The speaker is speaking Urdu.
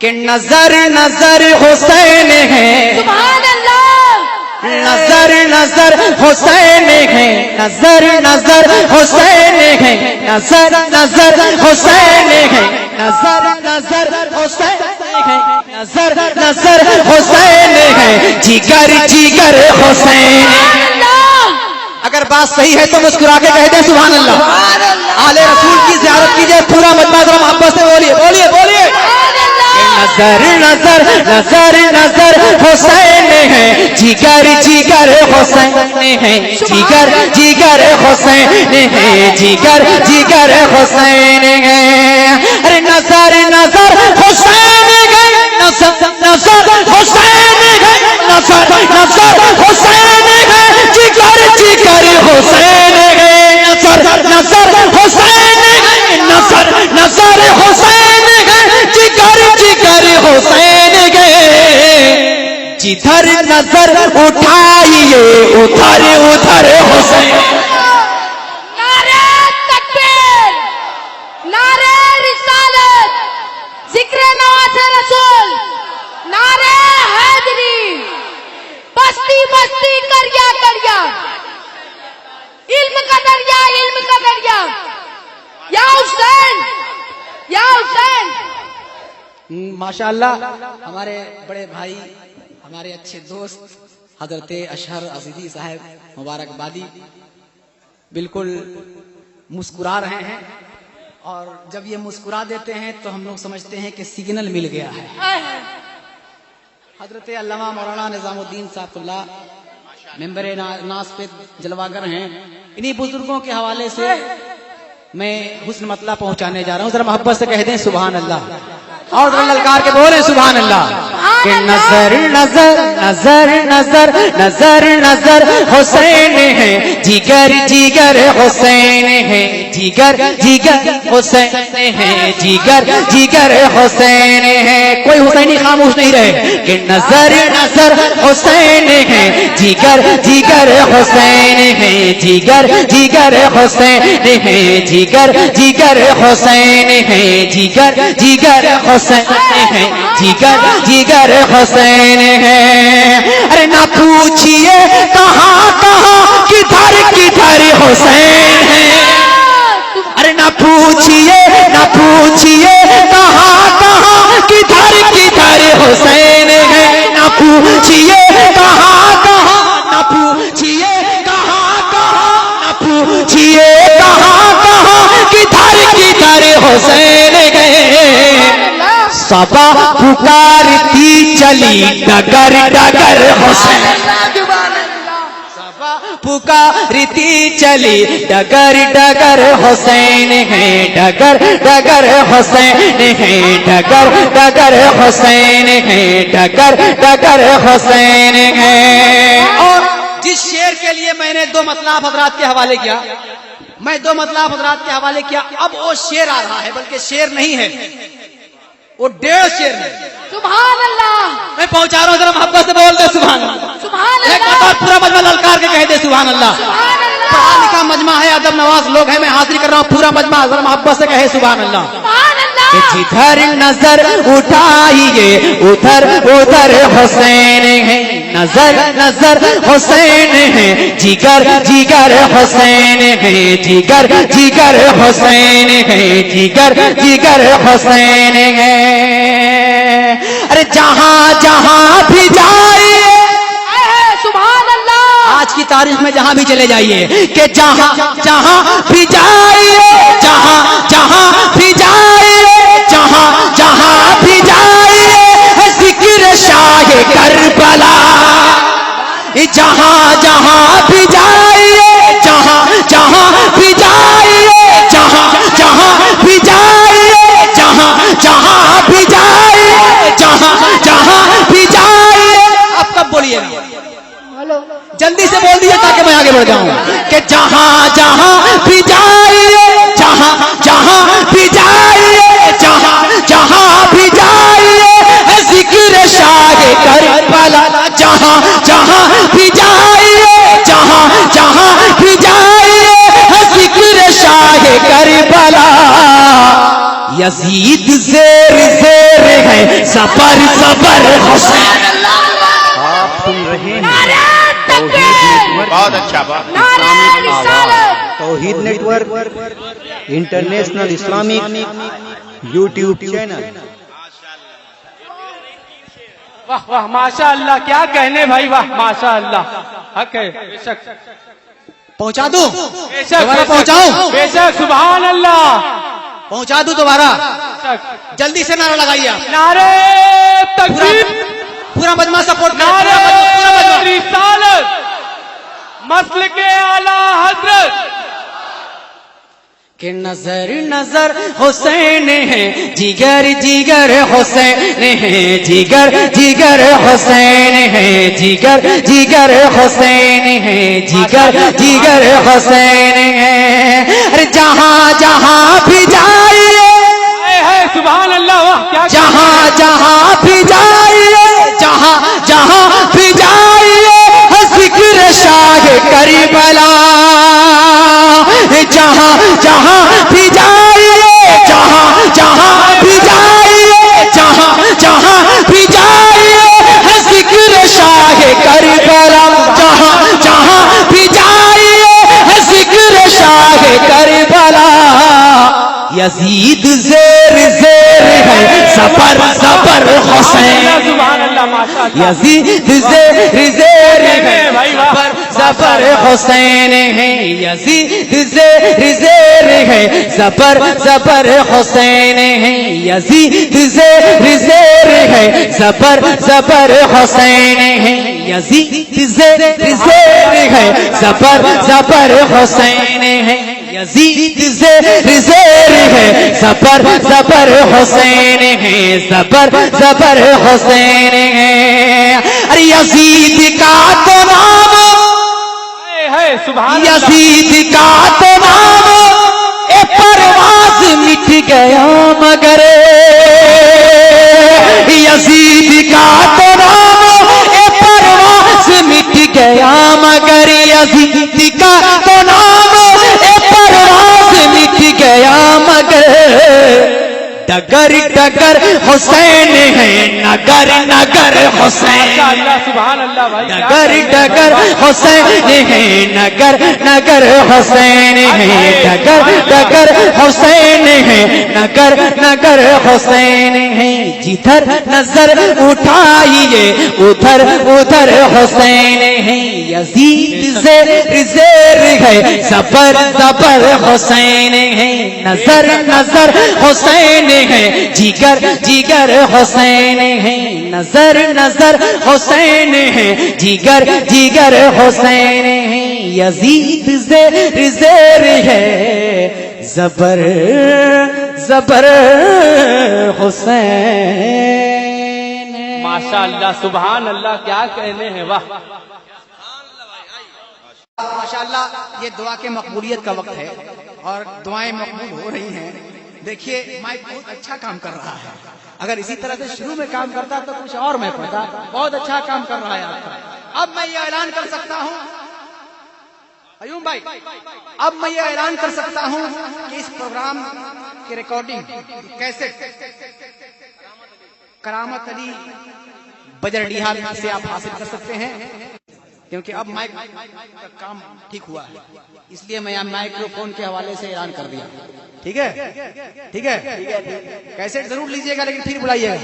کہ نظر نظر حسین ہے، سبحان اللہ، نظر نظر حسین ہے، نظر نظر حسین ہے، نظر نظر حسین ہے، نظر نظر حسین ہے، نظر نظر حسین ہے، جگر جگر حسین۔ اگر بات صحیح ہے تو مسکرا کے کہہ دیں سبحان اللہ۔ آل رسول کی زیارت کیجئے، پورا مجمع ذرا محبت سے بولیے بولیے بولیے۔ نظر نظر نظر نظر حسین ہے، جگر جگر حسین ہے، جگر جگر حسین ہے، جگر جگر حسین ہے۔ ارے نظر نظر حسین ہے، نظر نظر حسین ہے، نظر نظر حسین ہے، جگر جگر حسین ہے، نظر نظر حسین ہے، نظر نظر حسین ہے، جگر جگر حسین گئے۔ جدھر نظر اٹھائیے ادھر ادھر حسین۔ نعرہ تکبیر، نعرہ رسالت، ذکر نعت رسول، نعرہ حیدری، بستی بستی کریا کریا، علم کا دریا علم کا دریا، یا حسین یا حسین۔ ماشاءاللہ ہمارے بڑے بھائی، ہمارے اچھے دوست حضرت اشہر عزیزی صاحب مبارکبادی بالکل مسکرا رہے ہیں، اور جب یہ مسکرا دیتے ہیں تو ہم لوگ سمجھتے ہیں کہ سگنل مل گیا ہے۔ حضرت علامہ مولانا نظام الدین صاحب اللہ ممبر ناز پہ جلواگر ہیں، انہی بزرگوں کے حوالے سے میں حسن مطلع پہنچانے جا رہا ہوں، ذرا محبت سے کہہ دیں سبحان اللہ، اور ذرا للکار کے بولیں سبحان اللہ۔ کہ نظر نظر نظر نظر نظر نظر حسین ہے، جگر جگر حسین ہے، جگر جگر حسین ہے، جگر جگر حسین ہے۔ کوئی حسینی خاموش نہیں رہے کہ نظر نظر حسین ہے، جگر جگر حسین ہے، جگر جگر حسین ہے، جگر جگر حسین ہے، جگر جگر حسین ہے، جگر جگر حسین ہے۔ ارے نہ پوچھئے کہاں کہاں کدھر کدھر حسین ہے، ارے نہ پوچھئے کہاں کہاں کدھر کدھر حسین ہے، نہ پوچھئے کہاں کہاں، نہ پوچھئے کہاں کہاں، نہ پوچھئے کہاں کہاں کدھر کدھر حسین گئے۔ صبا پکارتی چلی ڈگر ڈگر حسین، صبا پکارتی چلی ڈگر ڈگر حسین ہے، ڈگر ڈگر حسین ہے، ڈگر ڈگر حسین ہے، ڈگر ڈگر حسین ہے۔ اور جس شعر کے لیے میں نے دو مطلب حضرات کے حوالے کیا، اب وہ شعر آ رہا ہے، بلکہ شعر نہیں ہے، وہ 1.5 شعر ہے۔ سبحان اللہ، میں پہنچا رہا ہوں، ذرا محبت سے بول دے سبحان اللہ۔ سبحان ایک اللہ، بار پورا مجمع للکار کے کہہ دے سبحان اللہ۔ سبحان اللہ، پڑھا لکھا مجمع ہے، ادب نواز لوگ ہیں، میں حاضری کر رہا ہوں، پورا مجمع ذرا محبت سے کہے سبحان اللہ۔ سبحان اللہ۔ کہ جدھر نظر اٹھائیے ادھر ادھر حسین ہے، نظر نظر حسین ہے، جگر جگر حسین ہے، جگر جگر حسین ہے، جگر جگر حسین ہے۔ ارے جہاں جہاں بھی جائیے، سبحان اللہ، آج کی تاریخ میں جہاں بھی چلے جائیے، کہ جہاں جہاں بھی جائیے، جہاں جہاں بھی جائیے، جہاں جہاں بھی جائیے ذکر شاہ کربلا، جہاں جہاں بھی جائیے، جہاں جہاں بھی جائیے، جہاں جہاں بھی جائیے، جہاں جہاں بھی جائیے، جہاں جہاں بھی جائیے۔ آپ کب بولیے گا؟ جلدی سے بول دیجیے تاکہ میں آگے بڑھ جاؤں۔ کہ جہاں جہاں بھی جائیے، جہاں جہاں بھی جائیے، جہاں جہاں بھی جائیے ذکر شاہ کربلا، جہاں جہاں بھی جائیے، جہاں جہاں بھی جائیے ذکر شاہ کربلا۔ یزید زیر زیر ہے زبر زبر حسین آپ سن رہے ہیں نعرہ توحید تکبیر، نیٹ ورک بہت اچھا بات نعرہ رسالت، توحید network international Islamic YouTube channel. واہ واہ ماشاء اللہ، کیا کہنے بھائی، واہ ماشاء اللہ، حق ہے بے شک پہنچا دوں بے شک دوبارہ پہنچاؤں بے شک سبحان اللہ، پہنچا دوں دوبارہ بے شک جلدی سے نعرہ لگائیے آپ نعرہ تکبیر، پورا مجمع سپورٹ نعرہ کریں رسالت، مسلک اعلی حضرت. کہ نظر نظر حسین ہے جگر جگر حسین ہے جگر جگر حسین ہے جگر جگر حسین ہے جگر جگر حسین ہے ارے جہاں جہاں بھی جائیے ہے سبحان اللہ، واہ کیا جہاں جہاں بھی جائیے جہاں جہاں بھی جائیے ذکر شاہ کربلا جہاں جہاں بھی جائیے جہاں جہاں بھی جائیے جہاں جہاں بھی جائیے ذکر شاہ کربلا جہاں جہاں بھی جائیے ذکر شاہ کربلا یزید زیر زیر ہے زبر زبر حسین سبحان اللہ ماشاء اللہ، یزید زیر زیر ہے زبر زبر حسین ہے یزید زیر زیر ہے زبر زبر حسین ہے یزید زیر زیر ہے زبر زبر حسین ہے یزید زیر زیر ہے زبر زبر حسین ہے یزید زیر زیر ہے زبر زبر حسین ہے زبر زبر حسین ہے ارے یزید کا تو نام ہے سبحان اللہ، یزید کا تو نام اے پرواز مٹ گیا مگر یزید کا تو نام اے پرواز مٹ گیا مگر یزید کا تو نام اے پرواز مٹ گیا مگر ڈگر ڈگر حسین ہے نگر نگر حسین ماشاء اللہ سبحان اللہ بھائی، کیا ڈگر ڈگر حسین ہے نگر نگر حسین ہے ڈگر ڈگر حسین ہے نگر نگر حسین ہے جدھر نظر اٹھائیے ادھر ادھر حسین ہے یزید زیر زیر ہے زبر زبر حسین ہے نظر نظر حسین ہے جگر جگر حسین ہے نظر نظر حسین ہے جگر جگر حسین ہے یزید زیر زیر ہے زبر زبر حسین ہے ماشاء اللہ سبحان اللہ، کیا کہنے ہیں، واہ ماشاءاللہ یہ دعا کے مقبولیت کا وقت ہے اور دعائیں مقبول ہو رہی ہیں. دیکھیے مائک بہت اچھا کام کر رہا ہے. اگر اسی طرح سے شروع میں کام کرتا تو کچھ اور میں پڑھتا. بہت اچھا کام کر رہا ہے آپ کا. اب میں یہ اعلان کر سکتا ہوں ایوب بھائی، اب میں یہ اعلان کر سکتا ہوں کہ اس پروگرام کی ریکارڈنگ کیسے کرامت علی بجرڈیہا سے آپ حاصل کر سکتے ہیں، کیونکہ اب مائک کا کام ٹھیک ہوا ہے، اس لیے میں مائکرو فون کے حوالے سے اعلان کر دیا. ٹھیک ہے ٹھیک ہے، کیسے ضرور لیجیے گا لیکن پھر بلائیے گا.